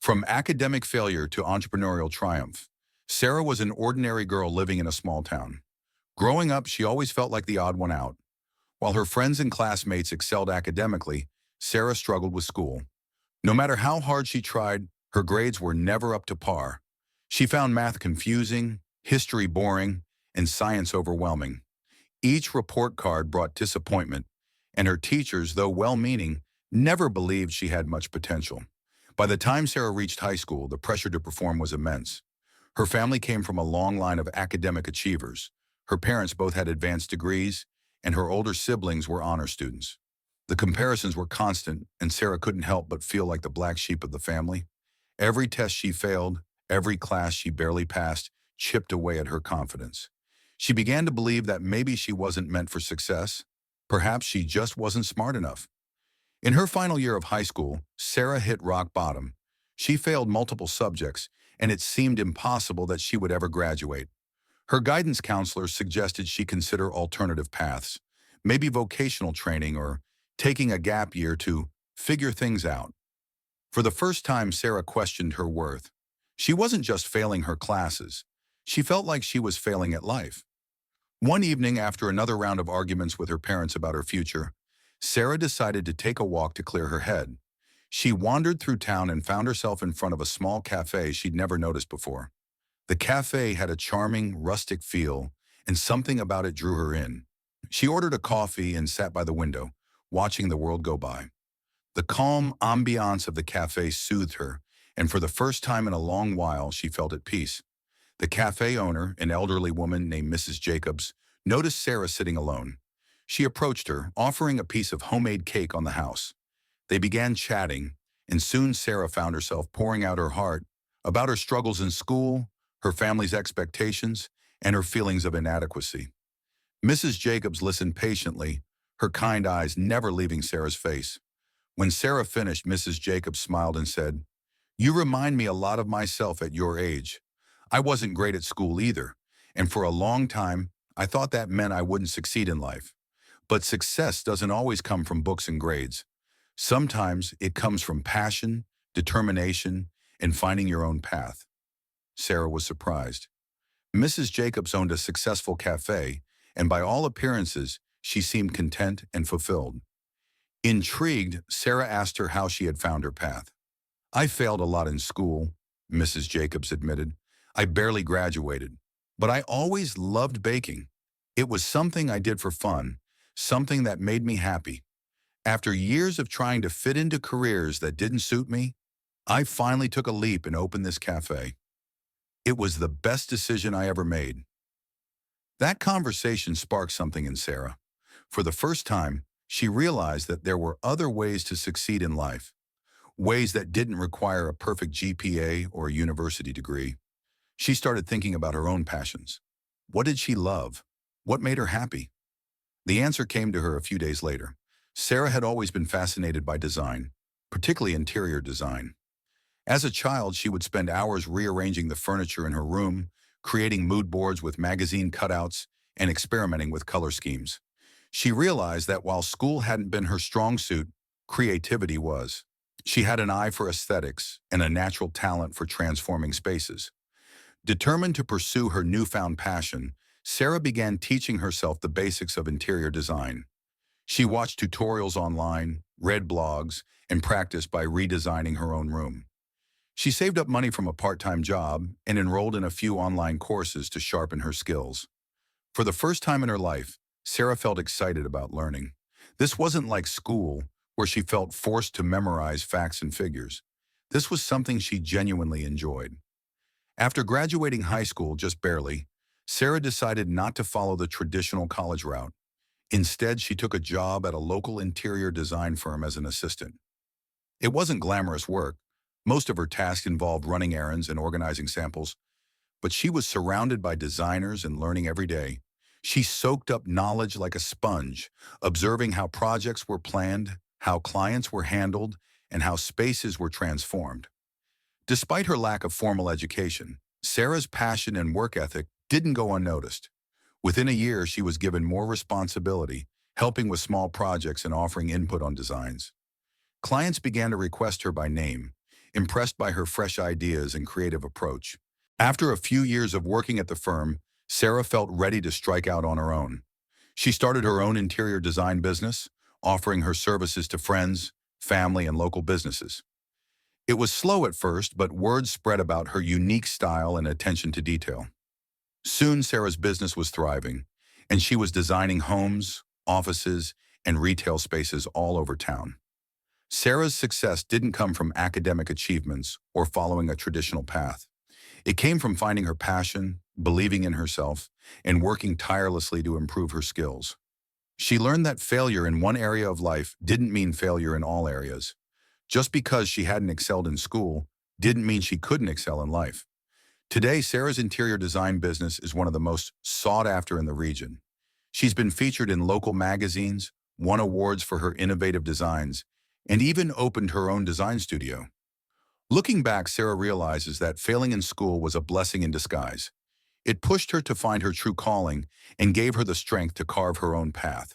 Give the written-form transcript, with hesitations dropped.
From academic failure to entrepreneurial triumph, Sarah was an ordinary girl living in a small town. Growing up, she always felt like the odd one out. While her friends and classmates excelled academically, Sarah struggled with school. No matter how hard she tried, her grades were never up to par. She found math confusing, history boring, and science overwhelming. Each report card brought disappointment, and her teachers, though well-meaning, never believed she had much potential. By the time Sarah reached high school, the pressure to perform was immense. Her family came from a long line of academic achievers. Her parents both had advanced degrees, and her older siblings were honor students. The comparisons were constant, and Sarah couldn't help but feel like the black sheep of the family. Every test she failed, every class she barely passed, chipped away at her confidence. She began to believe that maybe she wasn't meant for success. Perhaps she just wasn't smart enough. In her final year of high school, Sarah hit rock bottom. She failed multiple subjects, and it seemed impossible that she would ever graduate. Her guidance counselor suggested she consider alternative paths, maybe vocational training or taking a gap year to figure things out. For the first time, Sarah questioned her worth. She wasn't just failing her classes. She felt like she was failing at life. One evening, after another round of arguments with her parents about her future, Sarah decided to take a walk to clear her head. She wandered through town and found herself in front of a small cafe she'd never noticed before. The cafe had a charming, rustic feel, and something about it drew her in. She ordered a coffee and sat by the window, watching the world go by. The calm ambiance of the cafe soothed her, and for the first time in a long while, she felt at peace. The cafe owner, an elderly woman named Mrs. Jacobs, noticed Sarah sitting alone. She approached her, offering a piece of homemade cake on the house. They began chatting, and soon Sarah found herself pouring out her heart about her struggles in school, her family's expectations, and her feelings of inadequacy. Mrs. Jacobs listened patiently, her kind eyes never leaving Sarah's face. When Sarah finished, Mrs. Jacobs smiled and said, "You remind me a lot of myself at your age. I wasn't great at school either, and for a long time, I thought that meant I wouldn't succeed in life. But success doesn't always come from books and grades. Sometimes it comes from passion, determination, and finding your own path." Sarah was surprised. Mrs. Jacobs owned a successful cafe, and by all appearances, she seemed content and fulfilled. Intrigued, Sarah asked her how she had found her path. "I failed a lot in school," Mrs. Jacobs admitted. "I barely graduated, but I always loved baking. It was something I did for fun, something that made me happy. After years of trying to fit into careers that didn't suit me, I finally took a leap and opened this cafe. It was the best decision I ever made." That conversation sparked something in Sarah. For the first time, she realized that there were other ways to succeed in life, ways that didn't require a perfect GPA or a university degree. She started thinking about her own passions. What did she love? What made her happy? The answer came to her a few days later. Sarah had always been fascinated by design, particularly interior design. As a child, she would spend hours rearranging the furniture in her room, creating mood boards with magazine cutouts, and experimenting with color schemes. She realized that while school hadn't been her strong suit, creativity was. She had an eye for aesthetics and a natural talent for transforming spaces. Determined to pursue her newfound passion, Sarah began teaching herself the basics of interior design. She watched tutorials online, read blogs, and practiced by redesigning her own room. She saved up money from a part-time job and enrolled in a few online courses to sharpen her skills. For the first time in her life, Sarah felt excited about learning. This wasn't like school, where she felt forced to memorize facts and figures. This was something she genuinely enjoyed. After graduating high school just barely, Sarah decided not to follow the traditional college route. Instead, she took a job at a local interior design firm as an assistant. It wasn't glamorous work. Most of her tasks involved running errands and organizing samples, but she was surrounded by designers and learning every day. She soaked up knowledge like a sponge, observing how projects were planned, how clients were handled, and how spaces were transformed. Despite her lack of formal education, Sarah's passion and work ethic didn't go unnoticed. Within a year, she was given more responsibility, helping with small projects and offering input on designs. Clients began to request her by name, impressed by her fresh ideas and creative approach. After a few years of working at the firm, Sara felt ready to strike out on her own. She started her own interior design business, offering her services to friends, family, and local businesses. It was slow at first, but word spread about her unique style and attention to detail. Soon, Sara's business was thriving, and she was designing homes, offices, and retail spaces all over town. Sara's success didn't come from academic achievements or following a traditional path. It came from finding her passion, believing in herself, and working tirelessly to improve her skills. She learned that failure in one area of life didn't mean failure in all areas. Just because she hadn't excelled in school didn't mean she couldn't excel in life. Today, Sara's interior design business is one of the most sought after in the region. She's been featured in local magazines, won awards for her innovative designs, and even opened her own design studio. Looking back, Sara realizes that failing in school was a blessing in disguise. It pushed her to find her true calling and gave her the strength to carve her own path.